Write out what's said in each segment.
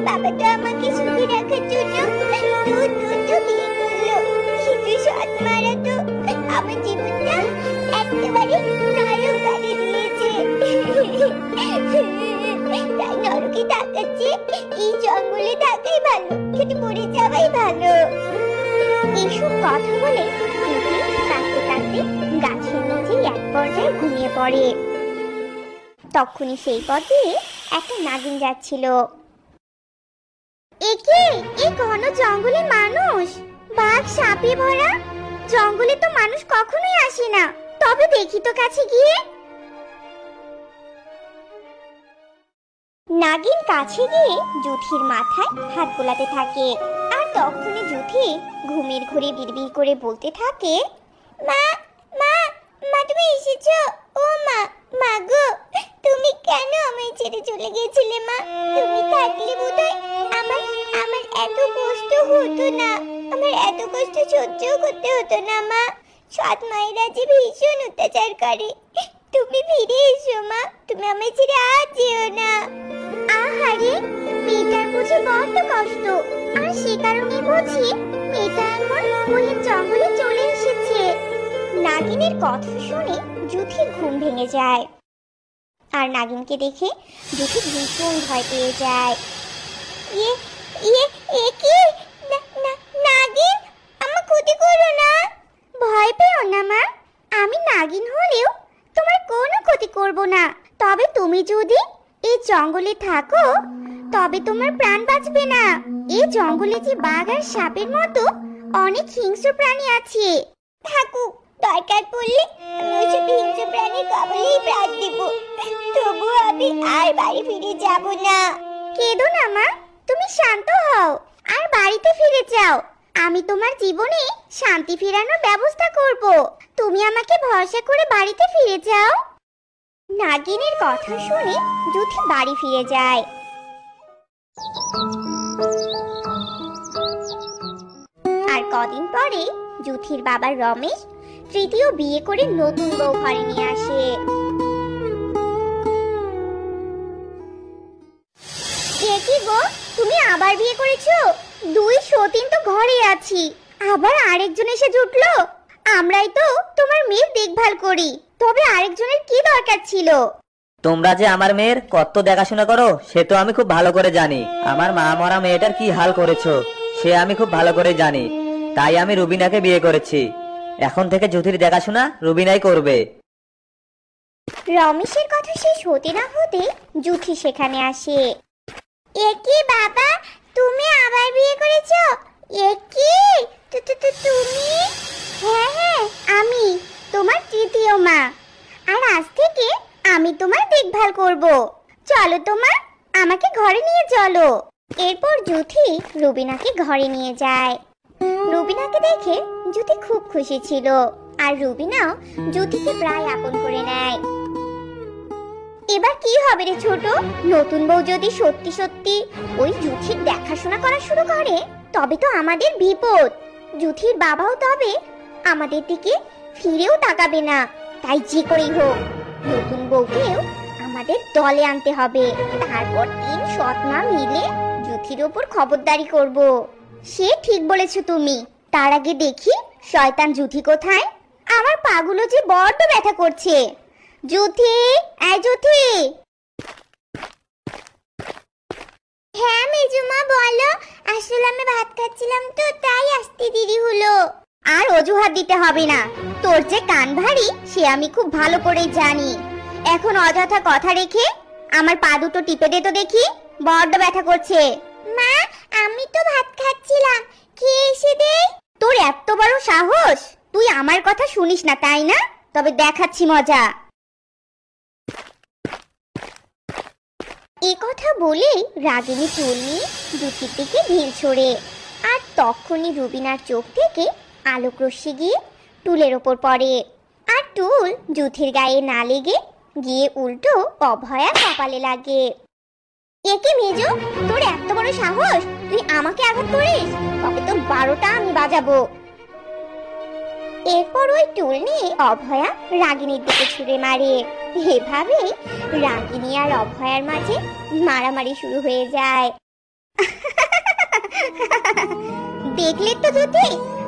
বাবা তো আমাকে সুখী রাখার জন্য দুধ বিয়ে করলো, কিন্তু সৎ মারা তো আমার জীবনটা একেবারে নরক বানিয়ে দিয়েছে। তাই নরকে থাকার চেয়ে এই জঙ্গলে থাকাই ভালো, কিন্তু মরে যাওয়াই ভালো। এইসব কথা বলে জুথি কাঁদতে কাঁদতে গাছের নিচে এক পর্যায়ে ঘুমিয়ে পড়ে। তখনই সেই পথ দিয়ে একটা নাগিন যাচ্ছিল। একে এই ঘন জঙ্গলে মানুষ, বাঘ সাপে ভরা, জঙ্গলে তো মানুষ কখনোই আসে না, তবে দেখি তো কাছে গিয়ে। নাগিন কাছে গিয়ে জুথির মাথায় হাত বোলাতে থাকে, আর তখনই জুথি ঘুমের ঘোরে বিড়বিড় করে বলতে থাকে, মা মা মা তুমি এসেছো? ও মা, মা গো, তুমি কেন আমায় ছেড়ে চলে গেছিলে মা? তুমি থাকলে বোধহয় আমার আমার এত কষ্ট হতো না, আমার এত কষ্ট সহ্য করতে হতো না মা। সৎ মায়েরা যে ভীষণ অত্যাচার করে, তুমি ফিরে এসো মা, তুমি আমায় ছেড়ে আর যেও না। আহারে, মেয়েটার বুঝি বড্ড কষ্ট, আর সে কারণে বুঝি মেয়েটা এমন গহীন জঙ্গলে চলে এসেছে। নাগিনের কথা শুনে জুথির ঘুম ভেঙে যায়, আর নাগিনকে দেখে জুথি ভীষণ ভয় পেয়ে যায়। নাগিন, আমার ক্ষতি করো না। ভয় পেও না মা, আমি নাগিন হলেও তোমার কোনো ক্ষতি করব না। তবে তুমি যদি এই জঙ্গলে থাকো তবে তোমার প্রাণ বাঁচবে না। এই জঙ্গলে যে বাঘ আর সাপের মতো অনেক হিংস্র প্রাণী আছে। থাকুক, দরকার পড়লে আমি ওইসব হিংস্র প্রাণীর কবলেই প্রাণ দিব, তবু আমি আর বাড়ি ফিরে যাব না। কেঁদো না মা, তুমি শান্ত হও আর বাড়িতে ফিরে যাও। আমি তোমার জীবনে শান্তি ফেরানোর ব্যবস্থা করব, তুমি আমাকে ভরসা করে বাড়িতে ফিরে যাও। নাগিনের কথা শুনে জুথি বাড়ি ফিরে যায়। আর কদিন পরে জুথির বাবা রমেশ তৃতীয় বিয়ে করে নতুন বউ ঘরে নিয়ে আসে। কি গো, তুমি আবার বিয়ে করেছো? দুই সতীন তো ঘরে আছি, আবার আরেকজন এসে জুটলো। আমরাই তো তোমার মেয়ের দেখভাল করি, তবে আরেকজনের কি দরকার ছিল? তোমরা যে আমার মেয়ের কত দেখাশোনা করো সে তো আমি খুব ভালো করে জানি। আমার মা মরা মেয়েটার কি হাল করেছো সে আমি খুব ভালো করে জানি, তাই আমি রুবিনাকে বিয়ে করেছি। এখন থেকে জুথির দেখাশোনা রুবিনাই করবে। রমেশের কথা শেষ হতে না হতে জুথি সেখানে আসে। একি বাবা, তুমি আবার বিয়ে করেছো? একি তুমি? হ্যাঁ, আমি তোমার তৃতীয় মা, আর আজ থেকে আমি তোমার দেখভাল করব। চলো তোমার, আমাকে ঘরে নিয়ে চলো। এরপর জুথি রুবিনাকে ঘরে নিয়ে যায়। রুবিনাকে দেখে জুথি খুব খুশি ছিল, আর রুবিনাও জুথিকে প্রায় আপন করে নেয়। এবার কি হবে রে ছোট? নতুন বউ যদি সত্যি সত্যি ওই জুথির দেখাশোনা করা শুরু করে তবে তো আমাদের বিপদ। জুথির বাবাও তবে আমাদের দিকে ফিরেও তাকাবে না। তাই যে করেই হোক নতুন বউকেও আমাদের দলে আনতে হবে, তারপর তিন সৎ মা মিলে জুথির ওপর খবরদারি করব। সে ঠিক বলেছো তুমি। তার আগে দেখি শয়তান জুথি কোথায়। আমার পাগুলো যে বড্ড ব্যথা করছে। জুথি, এই জুথি। হ্যাঁ মেজুমা বলো, আসলে আমি ভাত খাচ্ছিলাম তো তাই আসতে দেরি হলো। আর অজুহাত দিতে হবে না, তোর যে কান ভারী সে আমি খুব ভালো করে জানি। এখন অযথা কথা রেখে আমার পা দুটো টিপে দে তো দেখি, বড্ড ব্যথা করছে। মা, আমি তো ভাত খাচ্ছিলাম, খেয়ে এসে দে। তোর এত বড় সাহস, তুই আমার কথা শুনিস না তাই না? তবে দেখাচ্ছি মজা। এ কথা বলে রাগিনী চুল নিয়ে জুথির দিকে ঢিল ছোড়ে, আর তখনই রুবিনার চোখ থেকে আলোক রশ্মি গিয়ে টুলের ওপর পড়ে, আর টুল জুথির গায়ে না লেগে গিয়ে উল্টো অভয়ার কপালে লাগে। একে মেজো, তোর এত বড় সাহস, তুই আমাকে আঘাত করিস? তবে তোর 12টা আমি বাজাবো। এরপর ওই টুল নিয়ে অভয়া রাগিনীর দিকে ছুঁড়ে মারে। এভাবে রাগিনী আর অভয়ার মাঝে মারামারি শুরু হয়ে যায়। দেখলে তো জ্যোতি,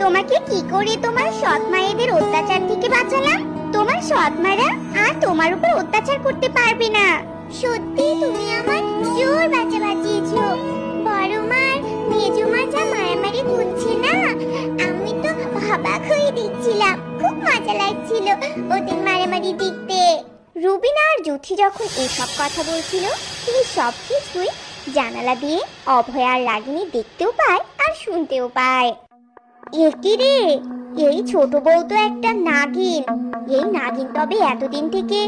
তোমাকে কি করে তোমার সৎ মায়েদের অত্যাচার থেকে বাঁচালাম। তোমার সৎ মায়েরা আর তোমার উপর অত্যাচার করতে পারবে না। সত্যি তুমি আমার জোর বাঁচিয়েছো। বড় মার মেজো মা যা মারামারি করছে না, আমি তো অবাক হয়ে দেখছিলাম। খুব মজা লাগছিল ওদের মারামারি দেখতে। রুবিনা আর জ্যোতি যখন এসব কথা বলছিল, এই সব কিছুই জানালা দিয়ে অভয় আর রাগিনী দেখতেও পায় আর শুনতেও পায়। একি রে, এই ছোট বউ তো একটা নাগিন। এই নাগিন তবে এতদিন থেকে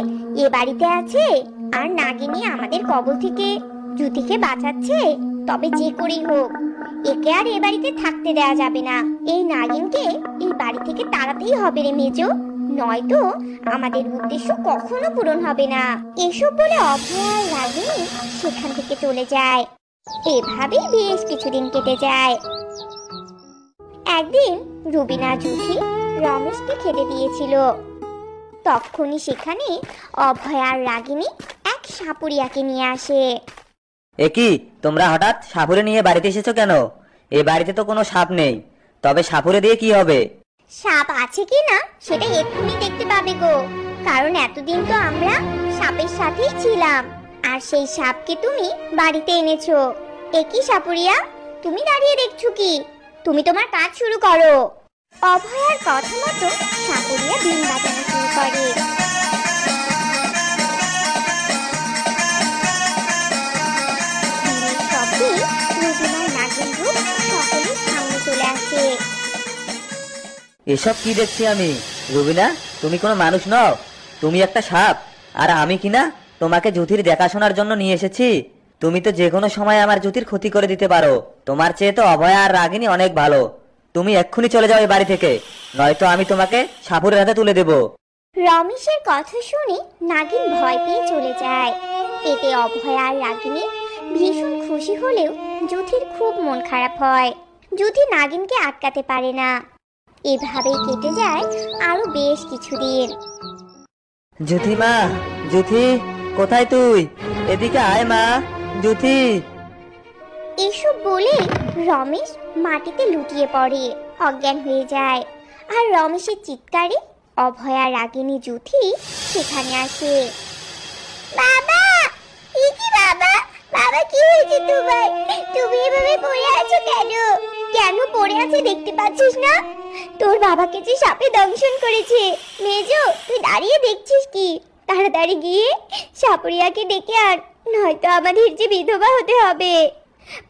এ বাড়িতে আছে, আর নাগিনী আমাদের কবল থেকে জ্যোতিকে বাঁচাচ্ছে। তবে যে করেই হোক, একে আর এ বাড়িতে থাকতে দেয়া যাবে না। এই নাগিনকে এই বাড়ি থেকে তাড়াতেই হবে রে মেজো, নয়তো আমাদের উদ্দেশ্য কখনো পূরণ হবে না। এসব বলে অভয় আর রাগিনী সেখান থেকে চলে যায়। এভাবেই বেশ কিছুদিন কেটে যায়। একদিন রুবিনা জ্যোতি রমেশকে খেতে দিয়েছিল। তখনই সেখানে অভয় আর রাগিনী এক সাপুরিয়াকে নিয়ে আসে। এ কি, তোমরা হঠাৎ সাপুরে নিয়ে বাড়িতে এসেছো কেন? এ বাড়িতে তো কোনো সাপ নেই, তবে সাপুরে দিয়ে কি হবে? সাপ আছে কি না সেটা এক্ষুনি দেখতে পাবে গো, কারণ এতদিন তো আমরা সাপের সাথেই ছিলাম, আর সেই সাপকে তুমি বাড়িতে এনেছো। একই সাপুরিয়া, তুমি দাঁড়িয়ে দেখছো কি? তুমি তোমার কাজ শুরু করো। অভয়ার কথা মতো সাপুরিয়া বিন বাজানো শুরু করে। শব্দে রুবিনার নাগিন রূপ সকলের সামনে চলে আসে। এসব কি দেখছি আমি? রুবিনা, তুমি কোনো মানুষ নও, তুমি একটা সাপ। আর আমি কিনা তোমাকে জ্যোতির দেখাশোনার জন্য নিয়ে এসেছি। তুমি তো যে কোনো সময় আমার জ্যোতির ক্ষতি করে দিতে পারো। তোমার চেয়ে তো অভয়া আর রাগিনী অনেক ভালো। তুমি এক্ষুনি চলে যাও এই বাড়ি থেকে, নয়তো আমি তোমাকে সাপুরের হাতে তুলে দেব। রমেশের কথা শুনে নাগিন ভয় পেয়ে চলে যায়। এতে অভয় আর রাগিনী ভীষণ খুশি হলেও জ্যোতির খুব মন খারাপ হয়। জ্যোতি নাগিনকে আটকাতে পারে না। এভাবেই কেটে যায় আরো বেশ কিছুদিন। জ্যোতি মা, জ্যোতি কোথায় তুই? এদিকে আয় মা, জ্যোতি। এসব বলে রমেশ মাটিতে লুটিয়ে পড়ে, অজ্ঞান হয়ে যায়। আর রমেশের চিৎকারে অভয় আর রাগিনী জ্যোতি সেখানে আসে। বাবা, কি বাবা? বাবা, কি হয়েছে তোমার? তুমি এভাবে পড়ে আছো কেন? কেন পড়ে আছে দেখতে পাচ্ছিস না? তোর বাবাকে যে সাপে দংশন করেছে। মেজো, তুই দাঁড়িয়ে দেখছিস কি? তাড়াতাড়ি গিয়ে সাপুরিয়াকে ডেকে আন, নয়তো আমাদের যে বিধবা হতে হবে।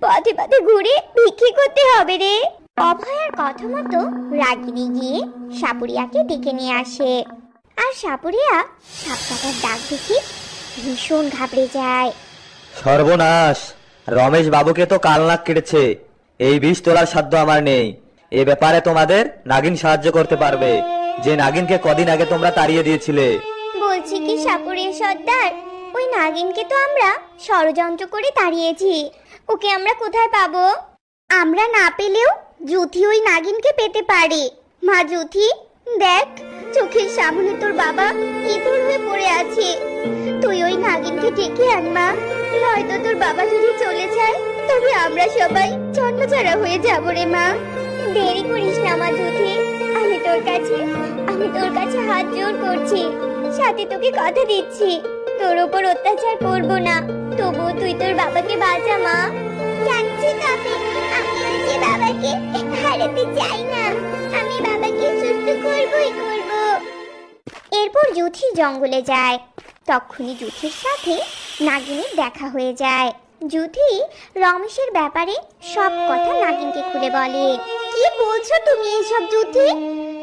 পথে পথে ঘুরে ভিক্ষে করতে হবে রে। অভয়ার কথা মতো রাগিনী গিয়ে সাপুরিয়াকে ডেকে নিয়ে আসে। আর সাপুরিয়া সাপ কাটার ডাক দেখে ভীষণ ঘাবড়ে যায়। সর্বনাশ, রমেশ বাবুকে তো কালনাক কেটেছে। এই বিষ তোলার সাধ্য আমার নেই। এ ব্যাপারে তোমাদের নাগিন সাহায্য করতে পারবে, যে নাগিনকে কদিন আগে তোমরা তাড়িয়ে দিয়েছিলে। বলছি কি সাপুরিয়া সর্দার, ওই নাগিনকে তো আমরা ষড়যন্ত্র করে তাড়িয়েছি। ওকে আমরা কোথায় পাবো? আমরা না পেলেও জ্যোতি ওই নাগিনকে পেতে পারে। মা জ্যোতি, দেখ চোখের সামনে তোর বাবা ইঁদুর হয়ে পড়ে আছে। তুই ওই নাগিনকে ডেকে আন মা, নয়তো তোর বাবা যদি চলে যায় তবে আমরা সবাই জন্মছাড়া হয়ে যাবো রে মা। দেরি করিস না মা জ্যোতি, আমি তোর কাছে হাত জোর করছি, সাথে তোকে কথা দিচ্ছি তোর উপর অত্যাচার করব না। তবুও তুই তোর বাবাকে বাঁচা মা। জানছি তবে আমি যে বাবাকে হারাতে চাই না, আমি বাবাকে সুস্থ করবই করব। এরপর জ্যোতি জঙ্গলে যায়। তখনই জ্যোতির সাথে নাগিনীর দেখা হয়ে যায়। জ্যোতি রমেশের ব্যাপারে সব কথা নাগিনকে খুলে বলে। কি বলছো তুমি এসব জ্যোতি?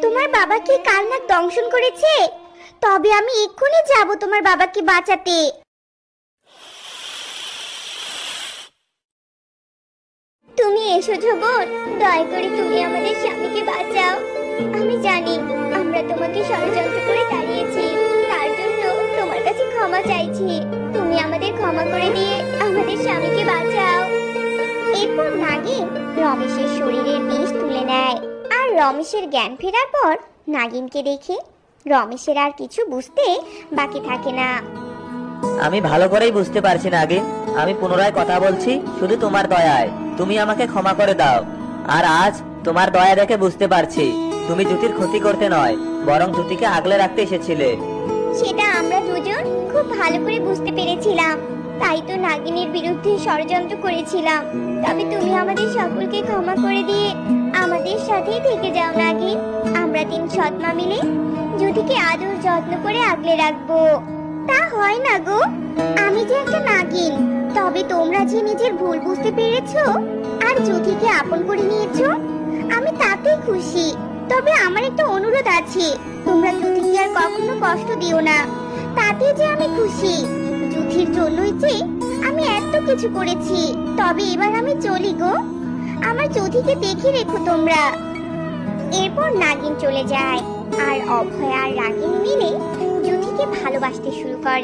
তোমার বাবা কি কালনাক দংশন করেছে? তবে আমি এক্ষুনি যাব তোমার বাবাকে বাঁচাতে। তুমি এসেছো বোন, দয়া করে তুমি আমাদের স্বামীকে বাঁচাও। আমি জানি আমরা তোমাকে ষড়যন্ত্র করে তাড়িয়েছি, তার জন্য তোমার কাছে ক্ষমা চাইছি। তুমি আমাদের ক্ষমা করে দিয়ে আমাদের স্বামীকে বাঁচাও। এরপর নাগিন রমেশের শরীরের বিষ তুলে নেয়। আর রমেশের জ্ঞান ফেরার পর নাগিনকে দেখে রমেশের আর কিছু বুঝতে বাকি থাকে না। আমি ভালো করেই বুঝতে পারছি নাগিন, আমি পুনরায় কথা বলছি শুধু তোমার দয়ায়, তুমি আমাকে ক্ষমা করে দাও। আর আজ তোমার দয়া দেখে বুঝতে পারছি তুমি জ্যোতির ক্ষতি করতে নয়, বরং জ্যোতিকে আগলে রাখতে এসেছিলে। সেটা আমরা দুজন খুব ভালো করে বুঝতে পেরেছিলাম, তাই তো নাগিনের বিরুদ্ধে ষড়যন্ত্র করেছিলাম। তবে তুমি আমাদের সকলকে ক্ষমা করে দিয়ে আমাদের সাথেই থেকে যাও নাগিন। আমরা 3 সৎমা মিলে জ্যোতিকে আদর যত্ন করে আগলে রাখবো। তা হয় না গো, আমি যে একটা নাগিন, তবে তোমরা যে নিজের ভুল বুঝতে পেরেছো আর জ্যোতিকে আপন করে নিয়েছো, আমি তাতেই খুশি। তবে আমার একটা অনুরোধ আছে, তোমরা জ্যোতিকে আর কখনো কষ্ট দিও না, তাতে যে আমি খুশি। জ্যোতির জন্যই যে আমি এত কিছু করেছি। তবে এবার আমি চলি গো, আমার জ্যোতিকে দেখে রেখো তোমরা। এরপর নাগিন চলে যায় আর অভয় আর রাগিন মিলে জ্যোতিকে ভালোবাসতে শুরু করে।